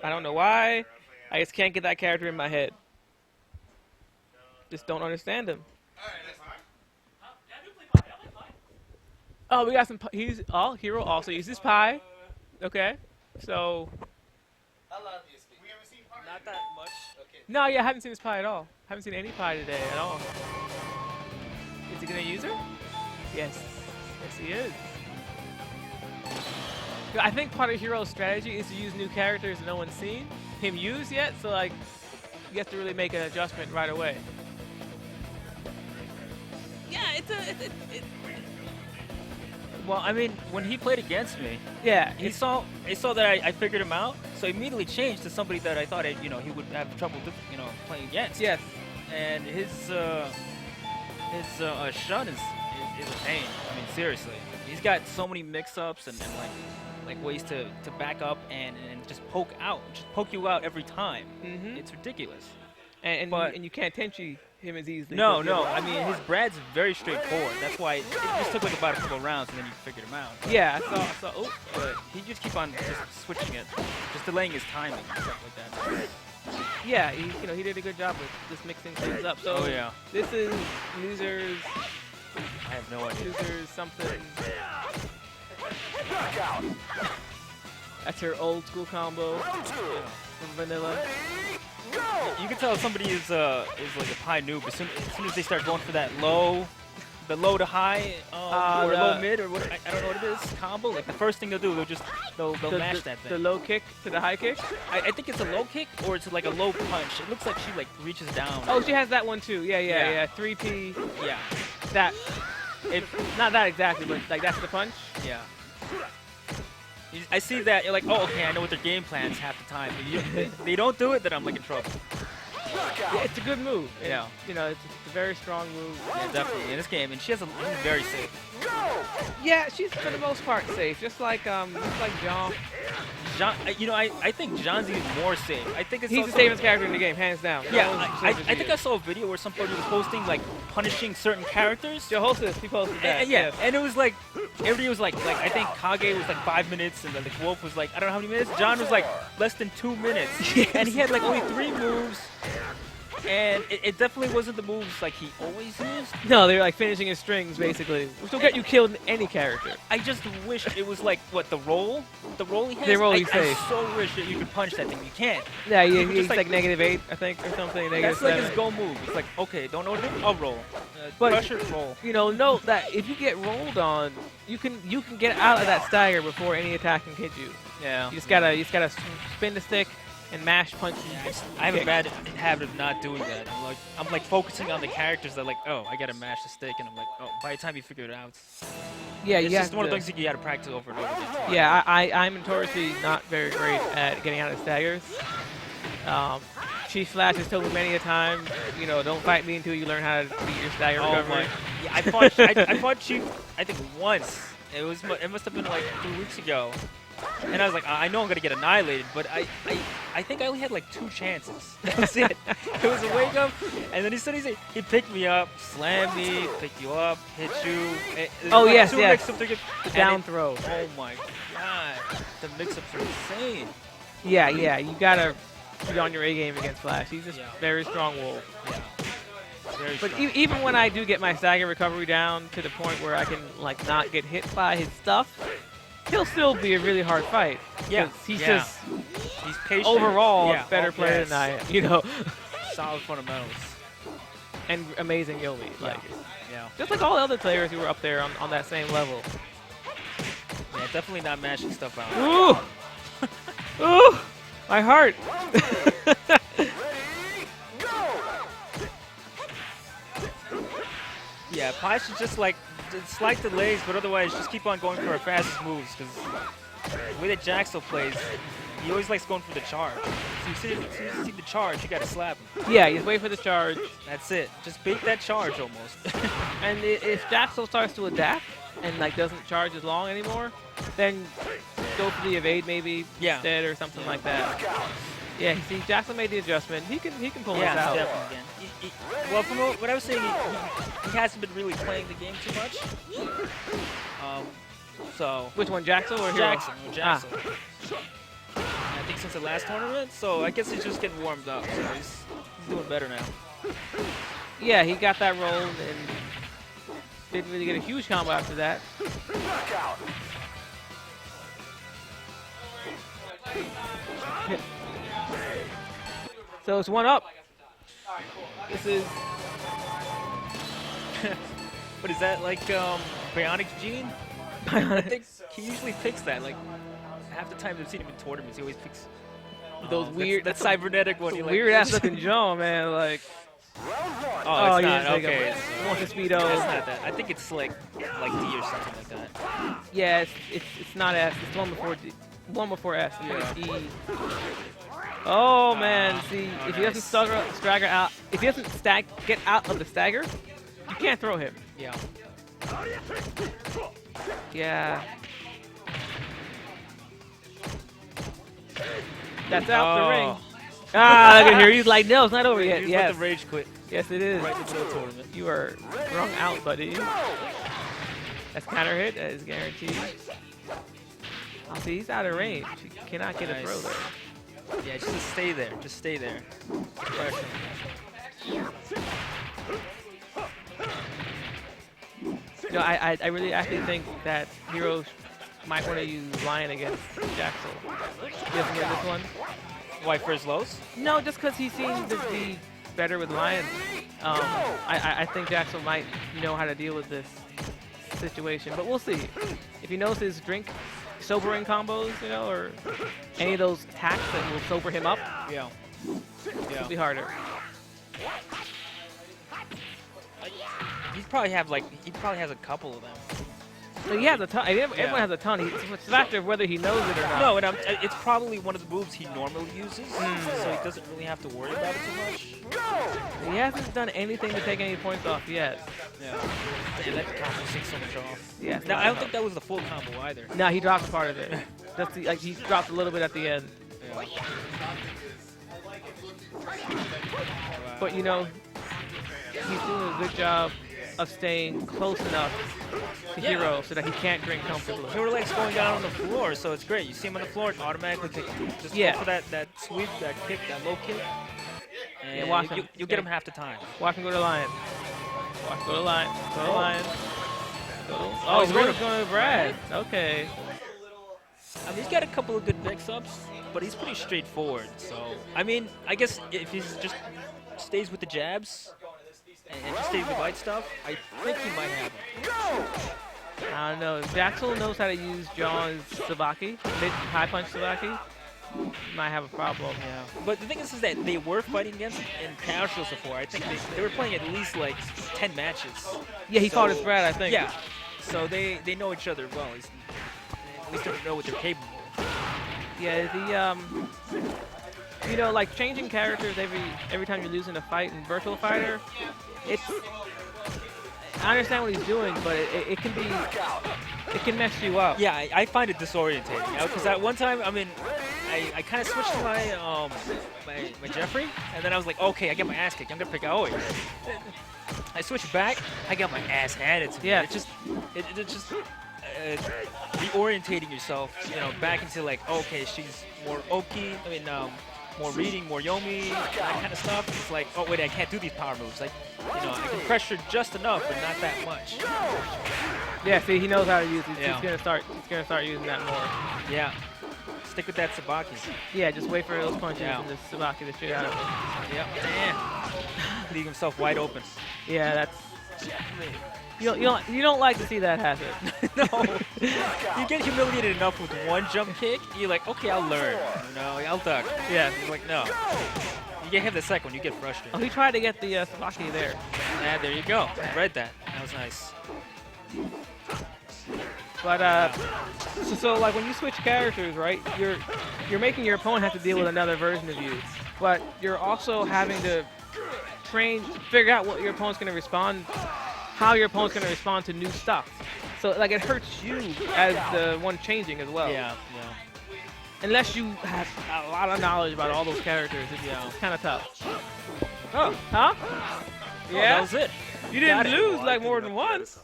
I don't know why. I just can't get that character in my head. Just don't understand him. Oh, we got some. He's Hiro also uses pie. Okay, so How loud do you speak? We haven't seen Pie. Not that much. Okay. no, yeah, I haven't seen his pie at all. Haven't seen any pie today at all. Is he gonna use her? Yes, yes he is. I think part of Hiro's strategy is to use new characters no one's seen him use yet, so like you have to really make an adjustment right away. Yeah, Well, I mean, when he played against me, yeah, he saw that I figured him out, so he immediately changed to somebody that I thought he would have trouble, playing against. yes. And his shun is a pain. I mean, seriously, he's got so many mix-ups and like ways to back up and just poke you out every time. Mm-hmm. It's ridiculous. And you can't tenchi him as easily. No. I mean, his Brad's very straightforward. That's why it just took like about a couple of rounds and then you figured him out. Yeah, I saw. Oh, But he just keep on just switching it, just delaying his timing and stuff like that. yeah, he did a good job with just mixing things up. So Oh yeah. this is losers. I have no idea. Losers something. That's her old school combo from Vanilla. You can tell somebody is like a pie noob as soon as they start going for that low to high or low mid or what I don't know what it is combo. Like the first thing they'll do, they'll mash that thing. The low kick to the high kick. I think it's a low kick or it's like a low punch. It looks like she like reaches down. Oh, she has that one too. Yeah. Yeah. 3P. Yeah. That. Not that exactly, but like that's the punch. Yeah. I see that, you're like, oh, okay, I know what their game plan is half the time. If they don't do it, then I'm like in trouble. Yeah, it's a good move. Yeah. It's a very strong move. Yeah, definitely in this game, and she's very safe. Yeah, she's for the most part safe, just like John. I think John's even more safe. I think it's He's also, the safest character in the game, hands down. Yeah, No one's I safe as think he I is. saw a video where somebody was posting like punishing certain characters. Your hostess, he posted that. And, yeah, yes. and it was like everybody was like I think Kage was like 5 minutes, and then like Wolf was like I don't know how many minutes. John was like less than 2 minutes, and he had like only 3 moves. And it definitely wasn't the moves like he always used. No, they're like finishing his strings basically, which will get you killed in any character. I just wish it was like what the roll he has. The roll I he's safe. so wish that you could punch that thing. You can't. Yeah, Just he's like- like -8, I think, or something. That's -7. like his go move. It's like okay, don't know what to do. I'll roll. But- Pressure roll. Note that if you get rolled on, you can get out of that stagger before any attack can hit you. Yeah. You just gotta spin the stick and mash punch. I have a bad habit of not doing that. I'm like focusing on the characters that like, oh, I gotta mash the stick, and I'm like, oh, by the time you figure it out, Yeah, it's you just have one of to- those things you gotta practice over and over again. Yeah, I'm notoriously not very great at getting out of staggers. Chief Flash has told me many a time, don't fight me until you learn how to beat your stagger Oh recovery. my! Yeah, I fought Chief. I think once. It must have been like 3 weeks ago. And I was like, I know I'm gonna get annihilated, but I think I only had like 2 chances. That was it. It was a wake up, and then he picked me up, slammed me, picked you up, hit you. Oh, yes, 2 yes. mix-ups to get- Down and throw. Oh my god, the mix-ups are insane. Yeah, you gotta be on your A game against Flash. He's just Yeah. very strong wolf. Yeah. Very But strong. even when I do get my stagger recovery down to the point where I can like not get hit by his stuff, he'll still be a really hard fight. Yeah, 'Cause he's yeah. just He's patient. overall Yeah, a better oh, player yes. than I am, Solid fundamentals. and amazing Yomi. Like, Yeah. just like all the other players who were up there on that same level. Yeah, definitely not mashing stuff out. Ooh! Ooh! My heart! Yeah, Pi should just like slight delays, but otherwise just keep on going for her fastest moves, because the way that Jaxel plays, he always likes going for the charge. So as soon as you see the charge, you gotta slap him. Yeah, you just wait for the charge. That's it. Just bait that charge almost. And if Jaxel starts to adapt and like doesn't charge as long anymore, then go for the evade maybe Yeah. instead or something like that. Yeah, see, Jaxel made the adjustment. He can pull this Yeah, out. definitely. Well, from what I was saying, he hasn't been really playing the game too much. So Which one, Jaxel or Hiro? Jaxel. Ah. I think since the last tournament. So I guess he's just getting warmed up. So he's doing better now. Yeah, he got that roll and didn't really get a huge combo after that. So it's 1-up. This is But is that like Bionic Gene? I think he usually picks that. Like half the time I've seen him in tournaments, he always picks those weird. That cybernetic one. Weird ass looking jaw, man. Like. Oh, it's not. Like Okay. a speedo. That's not that. I think it's like D or something like that. Yeah, it's not S. It's one before D. One before S. Yeah. E. Oh man, see, if he doesn't stagger out, if he doesn't get out of the stagger, you can't throw him. Yeah. Yeah. That's out the ring. Ah, look at here. He's like, no, it's not over yet. Yes. Let the rage quit. Yes, it is. Right in the middle of the tournament. You are wrung out, buddy. That's counter hit. That is guaranteed. Oh, see, he's out of range. You cannot get a throw there. Yeah, just stay there. Just stay there. Pressure. You know, I really actually think that Hiro might want to use Lion against Jaxel. He doesn't get this one. Why, for his lows? No, just because he seems to be better with Lion. I think Jaxel might know how to deal with this situation, but we'll see. If he knows his sobering combos, you know, or any of those attacks that will sober him up, Yeah. it'll be harder. He probably has a couple of them. So he has a ton. Everyone has a ton. It's a factor of whether he knows it or not. No, and it's probably one of the moves he normally uses, so he doesn't really have to worry about it too much. He hasn't done anything to take any points off yet. Yeah. And that combo takes so much off. Yeah. Now, I don't think that was the full combo either. No, he dropped part of it. Just like he dropped a little bit at the end. Yeah. But you know, he's doing a good job of staying close enough to Hiro so that he can't drink comfortably. Hiro likes going down on the floor, so it's great. You see him on the floor, automatically just go for that sweep, that kick, that low kick. And yeah, watch him. You'll get him half the time. Watch him go to Lion. Watch him go to Lion. Go to Lion. Oh, he's going to Brad. Okay. I mean, he's got a couple of good mix-ups, but he's pretty straightforward. So, I mean, I guess if he just stays with the jabs and just stays with light stuff, I think he might have him. I don't know. If Jaxel knows how to use John's Sabaki, high punch Sabaki, might have a problem. Yeah. But the thing is that they were fighting against him in casuals before. I think they were playing at least like 10 matches. Yeah, he fought his Brad, I think. Yeah. So they know each other well. At least they know what they're capable of. Yeah, you know, like changing characters every time you're losing a fight in Virtual Fighter, I understand what he's doing, but it can mess you up. Yeah, I find it disorientating. Because at one time, I mean, I kind of switched to my Jeffrey, and then I was like, okay, I get my ass kicked. I'm gonna pick Aoi. I switched back, I got my ass handed to me. Yeah. It's just reorientating yourself, you know, back into like, okay, she's more Oki. I mean, more reading, more Yomi, that kind of stuff. It's like, oh wait, I can't do these power moves. Like, you know, I can pressure just enough, but not that much. Yeah, see, he knows how to use it. He's gonna start using that more. Yeah. Stick with that Sabaki. Yeah, just wait for those punches and just Sabaki the shit out of him. Yep. Damn. Leave himself wide open. Yeah, that's. You don't like to see that happen. No. You get humiliated enough with one jump kick, you're like, okay, I'll learn. You know, I'll duck. Yeah, he's like, no. You get him the second one, you get frustrated. Oh, he tried to get the Sabaki there. Yeah, there you go. I read that. That was nice. But so like when you switch characters, right? You're making your opponent have to deal with another version of you, but you're also having to figure out what your opponent's going to respond, how your opponent's going to respond to new stuff. So like it hurts you as the one changing as well. Yeah. Unless you have a lot of knowledge about all those characters, it's kind of tough. Oh, huh? Yeah. That was it. You didn't lose like more than once.